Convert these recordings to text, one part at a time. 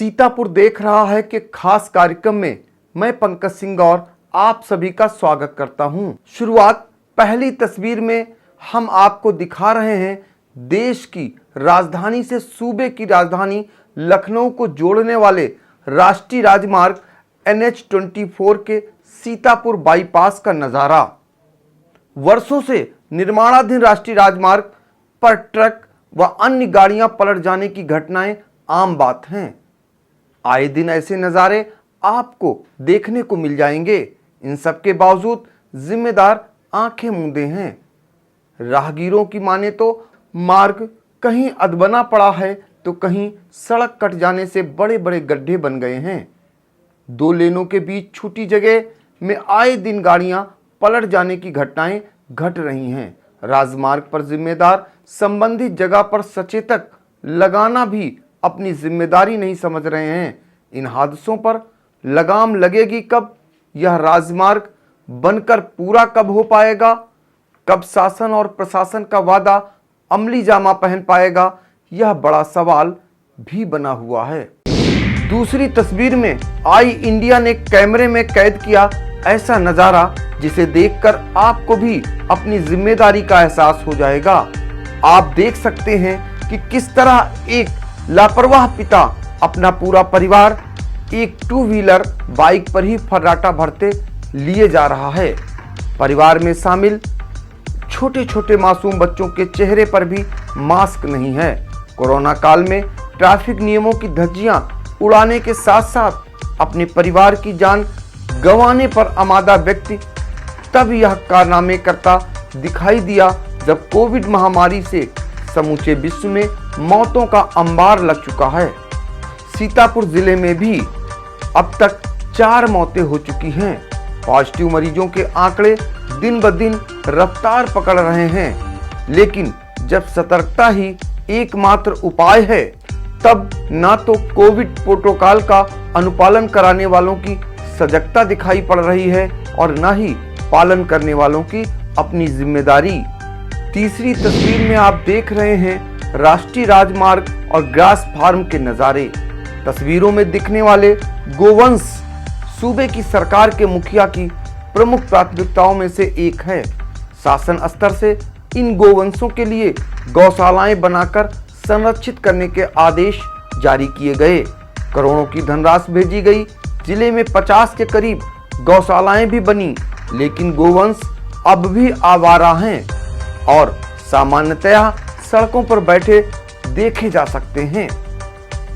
सीतापुर देख रहा है कि खास कार्यक्रम में मैं पंकज सिंह और आप सभी का स्वागत करता हूं। शुरुआत पहली तस्वीर में हम आपको दिखा रहे हैं देश की राजधानी से सूबे की राजधानी लखनऊ को जोड़ने वाले राष्ट्रीय राजमार्ग NH-24 के सीतापुर बाईपास का नज़ारा। वर्षों से निर्माणाधीन राष्ट्रीय राजमार्ग पर ट्रक व अन्य गाड़ियां पलट जाने की घटनाएं आम बात हैं। आए दिन ऐसे नज़ारे आपको देखने को मिल जाएंगे। इन सब के बावजूद जिम्मेदार आंखें मूंदे हैं। राहगीरों की माने तो मार्ग कहीं अधबना पड़ा है तो कहीं सड़क कट जाने से बड़े बड़े गड्ढे बन गए हैं। दो लेनों के बीच छूटी जगह में आए दिन गाड़ियां पलट जाने की घटनाएं घट रही हैं। राजमार्ग पर जिम्मेदार संबंधित जगह पर सचेतक लगाना भी अपनी जिम्मेदारी नहीं समझ रहे हैं। इन हादसों पर लगाम लगेगी कब? यह राजमार्ग बनकर पूरा कब हो पाएगा? कब शासन और प्रशासन का वादा अमली जामा पहन पाएगा? यह बड़ा सवाल भी बना हुआ है। दूसरी तस्वीर में आई इंडिया ने कैमरे में कैद किया ऐसा नजारा जिसे देखकर आपको भी अपनी जिम्मेदारी का एहसास हो जाएगा। आप देख सकते हैं कि किस तरह एक लापरवाह पिता अपना पूरा परिवार एक टू व्हीलर बाइक पर ही फर्राटा भरते लिए जा रहा है। परिवार में शामिल छोटे छोटे मासूम बच्चों के चेहरे पर भी मास्क नहीं है। कोरोना काल में ट्रैफिक नियमों की धज्जियां उड़ाने के साथ साथ अपने परिवार की जान गंवाने पर आमादा व्यक्ति तब यह कारनामे करता दिखाई दिया जब कोविड महामारी से समूचे विश्व में मौतों का अंबार लग चुका है। सीतापुर जिले में भी अब तक 4 मौतें हो चुकी हैं। पॉजिटिव मरीजों के आंकड़े दिन ब दिन रफ्तार पकड़ रहे हैं। लेकिन जब सतर्कता ही एकमात्र उपाय है तब ना तो कोविड प्रोटोकॉल का अनुपालन कराने वालों की सजगता दिखाई पड़ रही है और ना ही पालन करने वालों की अपनी जिम्मेदारी। तीसरी तस्वीर में आप देख रहे हैं राष्ट्रीय राजमार्ग और ग्रास फार्म के नज़ारे। तस्वीरों में दिखने वाले गोवंश सूबे की सरकार के मुखिया की प्रमुख प्राथमिकताओं में से एक है। शासन स्तर से इन गोवंशों के लिए गौशालाएं बनाकर संरक्षित करने के आदेश जारी किए गए। करोड़ों की धनराशि भेजी गई। जिले में 50 के करीब गौशालाएं भी बनी, लेकिन गोवंश अब भी आवारा हैं और सामान्यतया सड़कों पर बैठे देखे जा सकते हैं।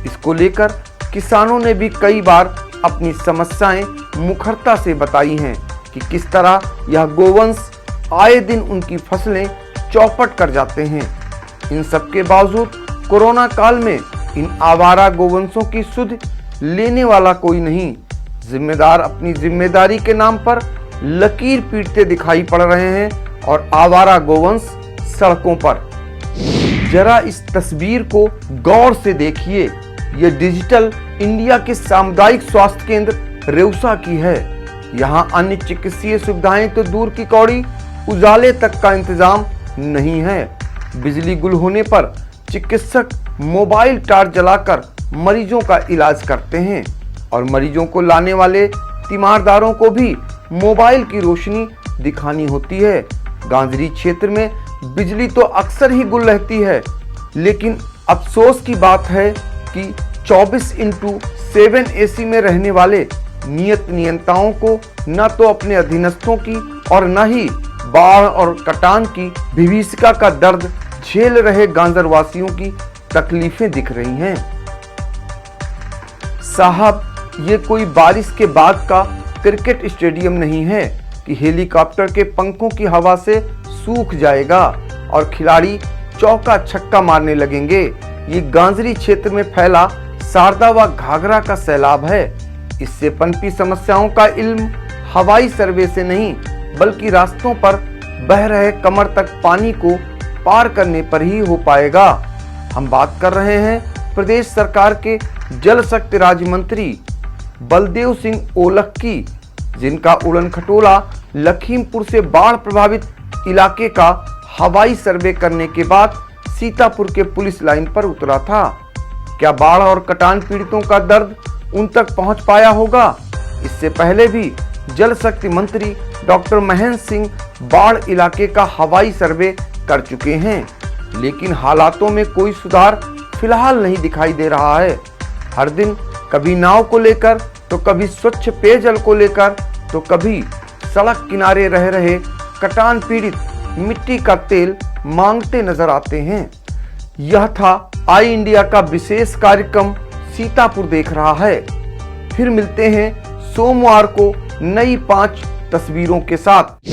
इसको लेकर किसानों ने भी कई बार अपनी समस्याएं मुखरता से बताई हैं कि किस तरह यह गोवंश आए दिन उनकी फसलें चौपट कर जाते हैं। इन सब के बावजूद कोरोना काल में इन आवारा गोवंशों की सुध लेने वाला कोई नहीं। जिम्मेदार अपनी जिम्मेदारी के नाम पर लकीर पीटते दिखाई पड़ रहे हैं और आवारा गोवंश सड़कों पर। जरा इस तस्वीर को गौर से देखिए। यह डिजिटल इंडिया के सामुदायिक स्वास्थ्य केंद्र रेउसा की है। यहाँ अन्य चिकित्सीय सुविधाएं तो दूर की कौड़ी, उजाले तक का इंतजाम नहीं है। बिजली गुल होने पर चिकित्सक मोबाइल टार्च जलाकर मरीजों का इलाज करते हैं और मरीजों को लाने वाले तीमारदारों को भी मोबाइल की रोशनी दिखानी होती है। गांजरी क्षेत्र में बिजली तो अक्सर ही गुल रहती है, लेकिन अफसोस की बात है कि 24/7 एसी में रहने वाले नियत नियंताओं को न तो अपने अधीनस्थों की और न ही बाढ़ और कटान की विभीषिका का दर्द झेल रहे गांजर वासियों की तकलीफें दिख रही हैं। साहब, ये कोई बारिश के बाद का क्रिकेट स्टेडियम नहीं है कि हेलीकॉप्टर के पंखों की हवा से सूख जाएगा और खिलाड़ी चौका छक्का मारने लगेंगे। ये गांजरी क्षेत्र में फैला शारदा व घाघरा का सैलाब है। इससे पनपी समस्याओं का इल्म हवाई सर्वे से नहीं बल्कि रास्तों पर बह रहे कमर तक पानी को पार करने पर ही हो पाएगा। हम बात कर रहे हैं प्रदेश सरकार के जल शक्ति राज्य मंत्री बलदेव सिंह ओलख की, जिनका उड़न खटोला लखीमपुर से बाढ़ प्रभावित इलाके का हवाई सर्वे करने के बाद सीतापुर के पुलिस लाइन पर उतरा था। क्या बाढ़ और कटान पीड़ितों का दर्द उन तक पहुंच पाया होगा? इससे पहले भी जल शक्ति मंत्री डॉक्टर महेंद्र सिंह बाढ़ इलाके का हवाई सर्वे कर चुके हैं, लेकिन हालातों में कोई सुधार फिलहाल नहीं दिखाई दे रहा है। हर दिन कभी नाव को लेकर, तो कभी स्वच्छ पेयजल को लेकर, तो कभी सड़क किनारे रह रहे कटान पीड़ित मिट्टी का तेल मांगते नजर आते हैं। यह था आई इंडिया का विशेष कार्यक्रम सीतापुर देख रहा है। फिर मिलते हैं सोमवार को नई 5 तस्वीरों के साथ।